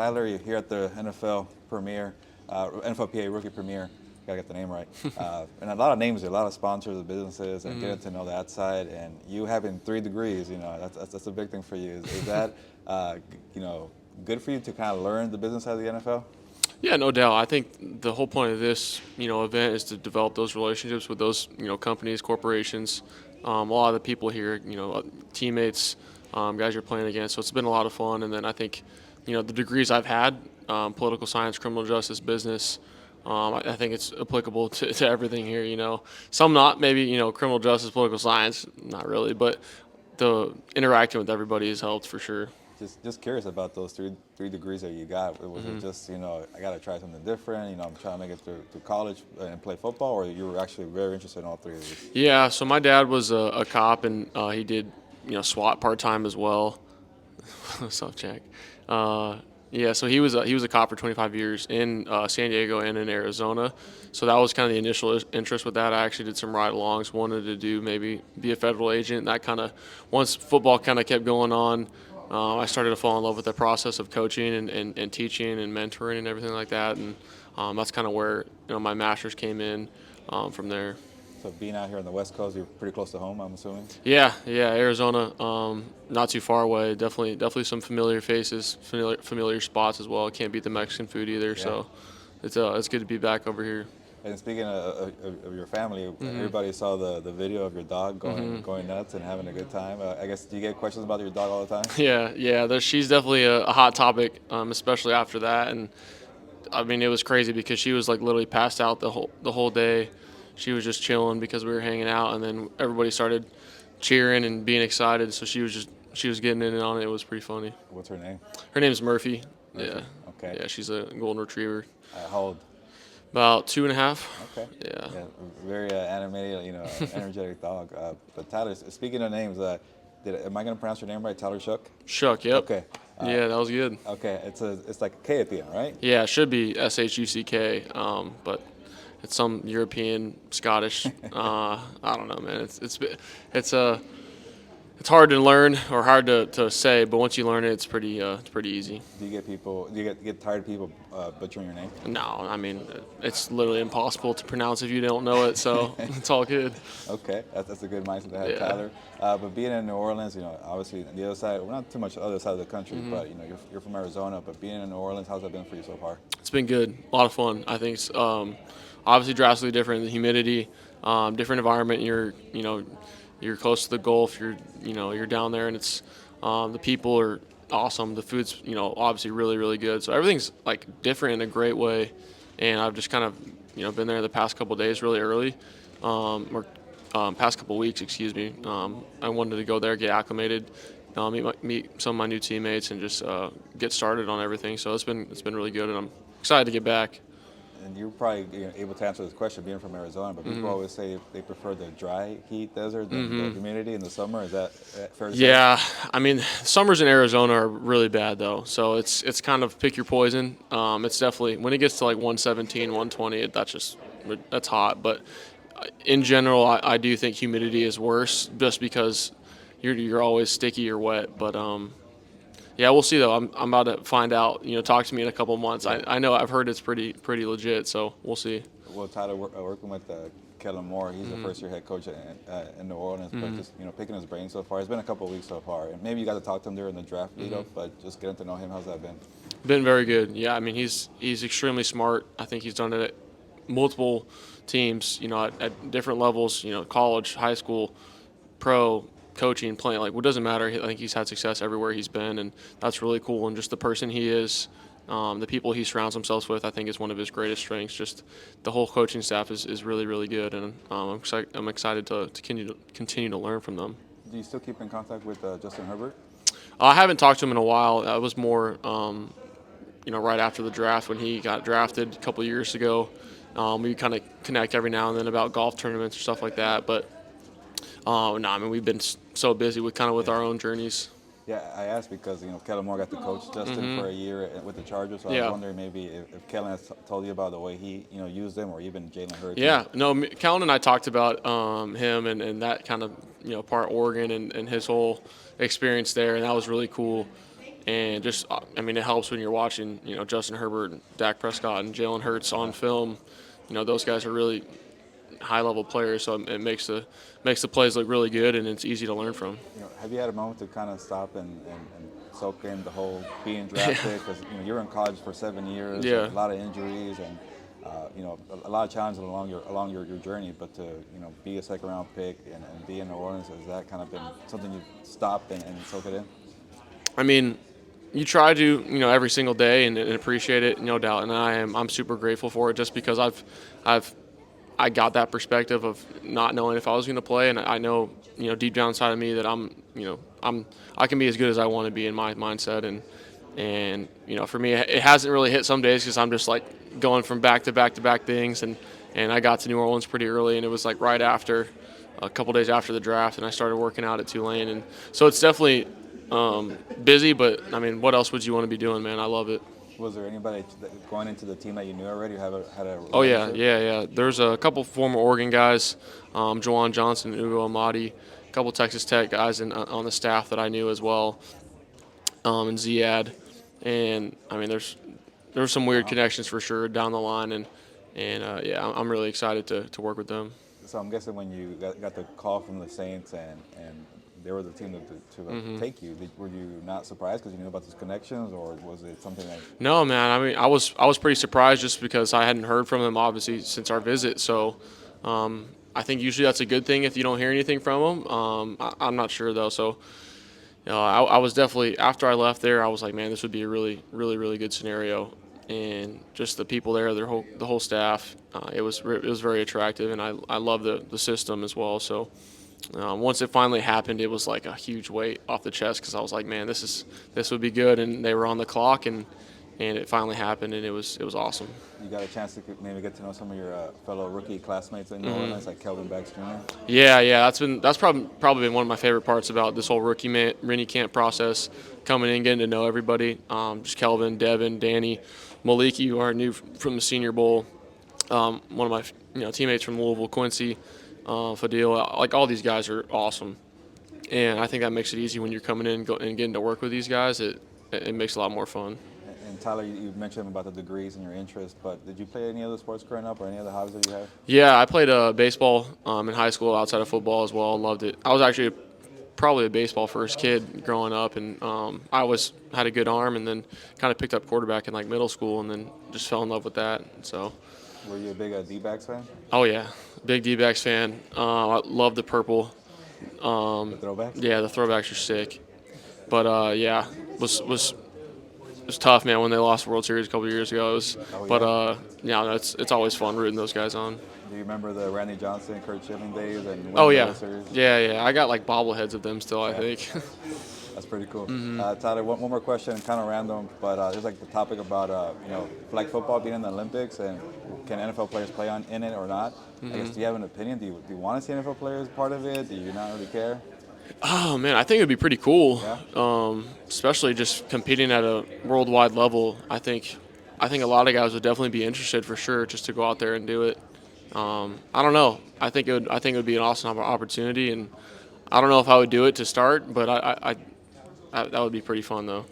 Tyler, you're here at the NFL premiere, NFLPA rookie premiere. Gotta get the name right. And a lot of names, a lot of sponsors of businesses, and getting to know that side. And you having 3 degrees, that's a big thing for you. Is that good for you to kind of learn the business side of the NFL? Yeah, no doubt. I think the whole point of this, event is to develop those relationships with those, companies, corporations, a lot of the people here, teammates, guys you're playing against. So it's been a lot of fun. And then I think, the degrees I've had, political science, criminal justice, business, I think it's applicable to everything here. Some not, maybe, criminal justice, political science, not really, but the interacting with everybody has helped for sure. Just curious about those three degrees that you got. Was it just I got to try something different? I'm trying to make it through college and play football, or you were actually very interested in all 3 of these? Yeah, so my dad was a cop, and he did SWAT part time as well. Self check. Yeah, so he was a cop for 25 years in San Diego and in Arizona. So that was kind of the initial interest with that. I actually did some ride-alongs, wanted to do maybe be a federal agent. That kind of once football kind of kept going on. I started to fall in love with the process of coaching and teaching and mentoring and everything like that, and that's kind of where my master's came in from there. So being out here on the West Coast, you're pretty close to home, I'm assuming? Yeah, Arizona, not too far away. Definitely some familiar faces, familiar spots as well. Can't beat the Mexican food either, so it's good to be back over here. And speaking of your family, everybody saw the video of your dog going nuts and having a good time. I guess, do you get questions about your dog all the time? Yeah. She's definitely a hot topic, especially after that. And I mean, it was crazy because she was like literally passed out the whole day. She was just chilling because we were hanging out, and then everybody started cheering and being excited. So she was getting in and on it. It was pretty funny. What's her name? Her name's Murphy. Yeah. Okay. Yeah, she's a golden retriever. How old? About 2.5. Okay. Yeah. Very animated, energetic dog. But Tyler, speaking of names, am I going to pronounce your name right? Tyler Shough? Shough, yep. Okay. Yeah, that was good. Okay, it's like a K at the end, right? Yeah, it should be Shuck, but it's some European, Scottish. I don't know, man. It's hard to learn or hard to say, but once you learn it, it's pretty easy. Do you get tired of people butchering your name? No, I mean it's literally impossible to pronounce if you don't know it, so it's all good. Okay, that's a good mindset to have, Yeah. Tyler. But being in New Orleans, obviously on the other side, we're not too much the other side of the country, but you're from Arizona. But being in New Orleans, how's that been for you so far? It's been good, a lot of fun. I think it's obviously drastically different. The humidity, different environment. You're close to the Gulf. You're down there, and it's the people are awesome. The food's obviously really really good. So everything's like different in a great way. And I've just kind of been there the past couple of days, really early, or past couple of weeks, excuse me. I wanted to go there, get acclimated, meet some of my new teammates, and just get started on everything. So it's been really good, and I'm excited to get back. And you're probably able to answer this question being from Arizona, but people always say they prefer the dry heat desert than the humidity in the summer. Is that fair to say? Yeah, I mean, summers in Arizona are really bad though, so it's kind of pick your poison. It's definitely when it gets to like 117, 120, that's hot. But in general, I do think humidity is worse, just because you're always sticky or wet. But yeah, we'll see though. I'm about to find out. Talk to me in a couple months. I know I've heard it's pretty legit, so we'll see. Well, Tyler, working with Kellen Moore, he's the first-year head coach in New Orleans, but just picking his brain so far. It's been a couple of weeks so far, and maybe you got to talk to him during the draft lead-up, but just getting to know him, how's that been? Been very good. Yeah, I mean he's extremely smart. I think he's done it at multiple teams. At different levels. College, high school, pro. Coaching, playing, like, what doesn't matter. I think he's had success everywhere he's been, and that's really cool. And just the person he is, the people he surrounds himself with, I think is one of his greatest strengths. Just the whole coaching staff is really, really good, and I'm excited to continue to learn from them. Do you still keep in contact with Justin Herbert? I haven't talked to him in a while. That was more, right after the draft when he got drafted a couple years ago. We kind of connect every now and then about golf tournaments or stuff like that, but. No, I mean we've been so busy with our own journeys. Yeah, I asked because Kellen Moore got to coach Justin for a year with the Chargers, so I was wondering maybe if Kellen has told you about the way he used them, or even Jalen Hurts. Yeah, no, Kellen and I talked about him and that kind of part of Oregon and his whole experience there, and that was really cool. And just, I mean, it helps when you're watching, Justin Herbert, and Dak Prescott, and Jalen Hurts on film. Those guys are really high-level players, so it makes the plays look really good, and it's easy to learn from. Have you had a moment to kind of stop and soak in the whole being drafted? Because you were in college for 7 years, Yeah. a lot of injuries, and a lot of challenges along your journey. But to be a second-round pick and be in New Orleans, has that kind of been something you've stopped and soak it in? I mean, you try to, every single day and appreciate it, no doubt. And I'm super grateful for it, just because I got that perspective of not knowing if I was going to play, and I know, deep down inside of me that I can be as good as I want to be in my mindset, and for me, it hasn't really hit some days because I'm just like going from back to back to back things, and I got to New Orleans pretty early, and it was like right after, a couple days after the draft, and I started working out at Tulane, and so it's definitely busy, but I mean, what else would you want to be doing, man? I love it. Was there anybody going into the team that you knew already? Had a Oh yeah, relationship? yeah. There's a couple former Oregon guys, Jawan Johnson, Ugo Amadi, a couple Texas Tech guys on the staff that I knew as well, and Ziad, and I mean, there's some weird connections for sure down the line, and yeah, I'm really excited to work with them. So I'm guessing when you got the call from the Saints and they were the team to take you, were you not surprised because you knew about those connections, or was it something that? No, man. I mean, I was pretty surprised just because I hadn't heard from them obviously since our visit. So I think usually that's a good thing if you don't hear anything from them. I'm not sure though. So I was definitely, after I left there, I was like, man, this would be a really, really, really good scenario. And just the people there, the whole staff, it was very attractive, and I love the system as well. So once it finally happened, it was like a huge weight off the chest because I was like, man, this would be good. And they were on the clock, and it finally happened, and it was awesome. You got a chance to maybe get to know some of your fellow rookie classmates in New Orleans, like Kelvin Bex Jr. Yeah, that's probably been one of my favorite parts about this whole rookie mini camp process, coming in, getting to know everybody. Just Kelvin, Devin, Danny, Maliki, who are new from the Senior Bowl. One of my teammates from Louisville, Quincy, Fadil. Like, all these guys are awesome, and I think that makes it easy when you're coming in and getting to work with these guys. It makes it a lot more fun. And Tyler, you mentioned about the degrees and your interests, but did you play any other sports growing up, or any other hobbies that you have? Yeah, I played baseball in high school outside of football as well. Loved it. I was actually probably a baseball first kid growing up, and I always had a good arm, and then kind of picked up quarterback in like middle school, and then just fell in love with that. So. Were you a big D-backs fan? Oh yeah, big D-backs fan. I love the purple. The throwbacks? Yeah, the throwbacks are sick. But yeah, was tough, man, when they lost the World Series a couple of years ago. Yeah, it's always fun rooting those guys on. Do you remember the Randy Johnson, Kurt Schilling days and Oh yeah, World Series? yeah. I got like bobbleheads of them still, I think. That's pretty cool. Tyler, one more question, kind of random, but there's like the topic about flag football being in the Olympics, and can NFL players play in it or not? I guess, do you have an opinion? Do you want to see NFL players part of it? Do you not really care? Oh man, I think it'd be pretty cool, Yeah. especially just competing at a worldwide level. I think a lot of guys would definitely be interested for sure, just to go out there and do it. I don't know. I think it would be an awesome opportunity, and I don't know if I would do it to start, but I that would be pretty fun though.